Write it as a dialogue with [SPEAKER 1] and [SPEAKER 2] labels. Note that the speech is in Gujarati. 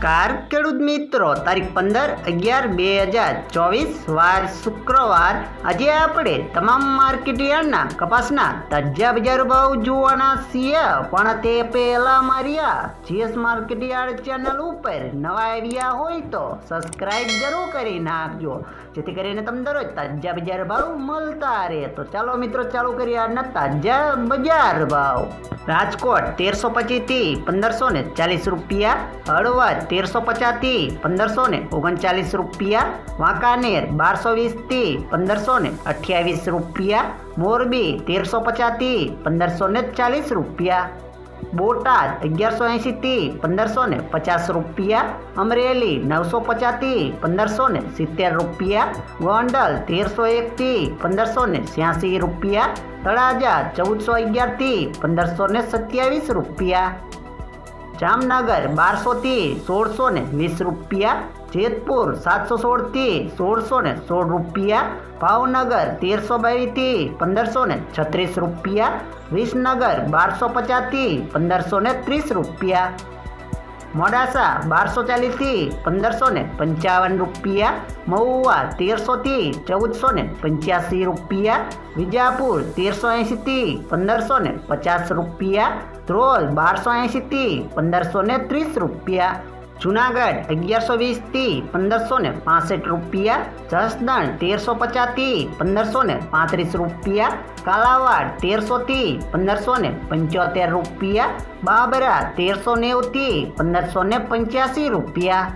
[SPEAKER 1] નમસ્કાર ખેડૂત મિત્રો, તારીખ 15/11/2024 વાર શુક્રવાર। આજે આપણે તમામ માર્કેટ યાર્ડના કપાસના તાજા બજાર ભાવ જોવાના છીએ, પણ તે પહેલા મારી આ જીએસ માર્કેટ યાર્ડ ચેનલ ઉપર નવા આવ્યા હોય તો સબસ્ક્રાઇબ જરૂર કરી નાખજો, જેથી કરીને તમને દરરોજ તાજા બજાર ભાવ મળતા રહે। તો ચાલો મિત્રો, ચાલુ કરીએ આજના તાજા બજાર ભાવ। રાજકોટ 1325 થી 1540 રૂપિયા, હળવદ 1350 થી 1539 રૂપિયા, વાંકાનેર 1220 થી 1528 રૂપિયા, મોરબી 1350 થી 1540 રૂપિયા, બોટાદ 1180 થી 1550 રૂપિયા, અમરેલી 950 થી 1570 રૂપિયા, ગોંડલ 1301 થી 1586 રૂપિયા, તળાજા 1411 થી 1527 રૂપિયા, જામનગર 1200 થી 1620 રૂપિયા, જેતપુર 716 થી 1616 રૂપિયા, ભાવનગર 1322 થી 1536 રૂપિયા, વિસનગર 1250 થી 1530 રૂપિયા, મોડાસા 1240 થી 1555 રૂપિયા, મહુવા 1300 થી 1485 રૂપિયા, વિજાપુર 1380 થી 1550 રૂપિયા, ધ્રોલ 1280 થી 1530 રૂપિયા, જુનાગઢ 1120 થી 1565 રૂપિયા, જસદણ 1350 થી 1535 રૂપિયા, કાલાવાડ 1300 થી 1575 રૂપિયા, બાબરા 1390 થી 1585 રૂપિયા।